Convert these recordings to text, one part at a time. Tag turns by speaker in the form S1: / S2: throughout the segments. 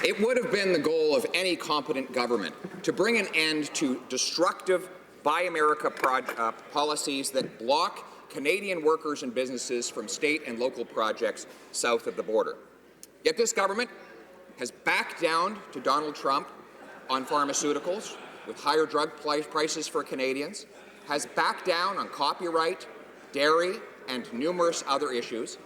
S1: It would have been the goal of any competent government to bring an end to destructive Buy America policies that block Canadian workers and businesses from state and local projects south of the border. Yet this government has backed down to Donald Trump on pharmaceuticals with higher drug prices for Canadians, has backed down on copyright, dairy, and numerous other issues.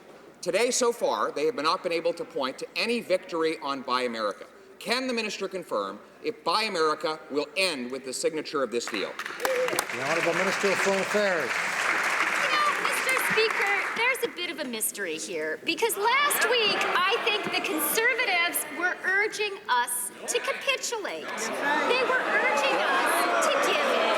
S1: Today, so far, they have not been able to point to any victory on Buy America. Can the minister confirm if Buy America will end with the signature of this deal?
S2: The Honourable Minister of Foreign Affairs.
S3: Mr. Speaker, there's a bit of a mystery here, because last week I think the Conservatives were urging us to capitulate. They were urging us to give in.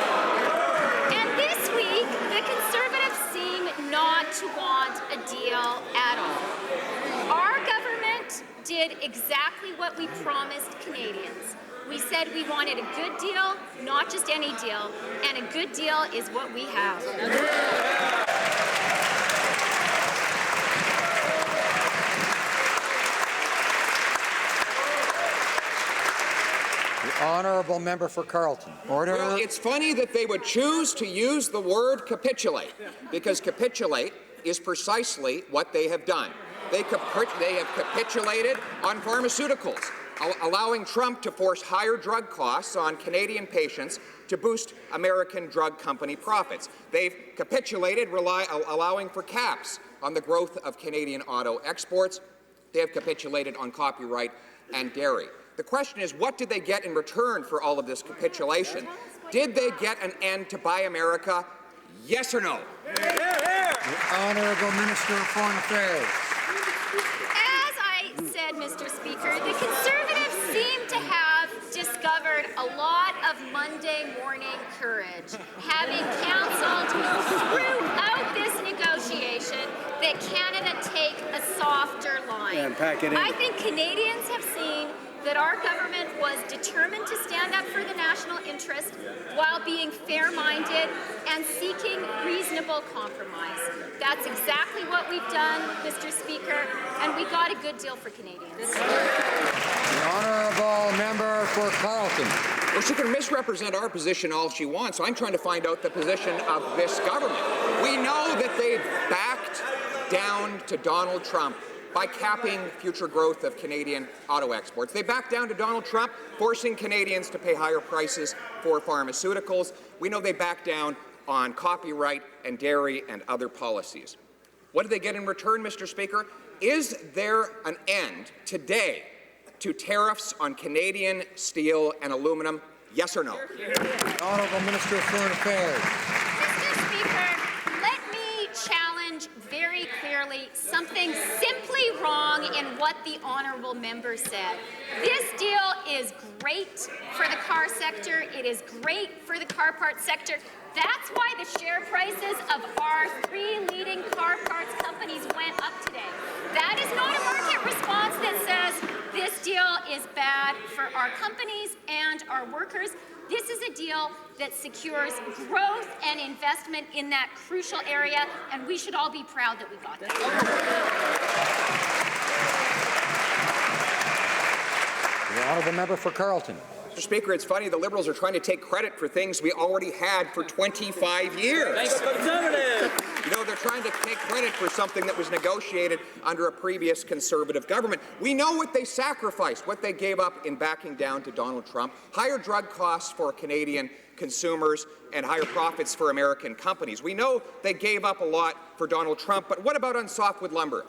S3: And this week, the Conservatives seem not to want a deal at all. Our government did exactly what we promised Canadians. We said we wanted a good deal, not just any deal, and a good deal is what we have.
S2: The Honourable Member for Carleton. Order.
S1: Well, it's funny that they would choose to use the word capitulate, because capitulate is precisely what they have done. They have capitulated on pharmaceuticals, allowing Trump to force higher drug costs on Canadian patients to boost American drug company profits. They've capitulated, allowing for caps on the growth of Canadian auto exports. They have capitulated on copyright and dairy. The question is, what did they get in return for all of this capitulation? Did they get an end to Buy America? Yes or no?
S2: The Honourable Minister of Foreign Affairs.
S3: As I said, Mr. Speaker, the Conservatives seem to have discovered a lot of Monday morning courage, having counselled throughout this negotiation that Canada take a softer line. I think Canadians have seen that our government was determined to stand up for the national interest while being fair-minded and seeking reasonable compromise. That's exactly what we've done, Mr. Speaker, and we got a good deal for Canadians.
S2: The Honourable Member for Carleton.
S1: Well, she can misrepresent our position all she wants, so I'm trying to find out the position of this government. We know that they've backed down to Donald Trump by capping future growth of Canadian auto exports. They backed down to Donald Trump, forcing Canadians to pay higher prices for pharmaceuticals. We know they backed down on copyright and dairy and other policies. What did they get in return, Mr. Speaker? Is there an end today to tariffs on Canadian steel and aluminum? Yes or no?
S2: The Honourable Minister of Foreign Affairs.
S3: Mr. Speaker, let me challenge very clearly something simply wrong in what the honourable member said. This deal is great for the car sector. It is great for the car parts sector. That's why the share prices of our three leading car parts companies went up today. That is not a market response that says this deal is bad for our companies and our workers. This is a deal that secures growth and investment in that crucial area, and we should all be proud that we got that.
S2: The Honourable Member for Carleton.
S1: Mr. Speaker, it's funny, the Liberals are trying to take credit for things we already had for 25 years. You know, they're trying to take credit for something that was negotiated under a previous Conservative government. We know what they sacrificed, what they gave up in backing down to Donald Trump. Higher drug costs for Canadian consumers and higher profits for American companies. We know they gave up a lot for Donald Trump, but what about on softwood lumber?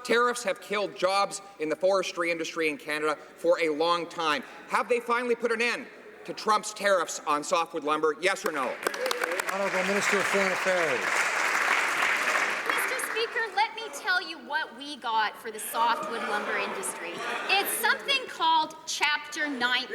S1: Tariffs have killed jobs in the forestry industry in Canada for a long time. Have they finally put an end to Trump's tariffs on softwood lumber? Yes or no?
S2: Honourable Minister of Foreign Affairs.
S3: Mr. Speaker, let me tell you what we got for the softwood lumber industry. It's something called Chapter 19.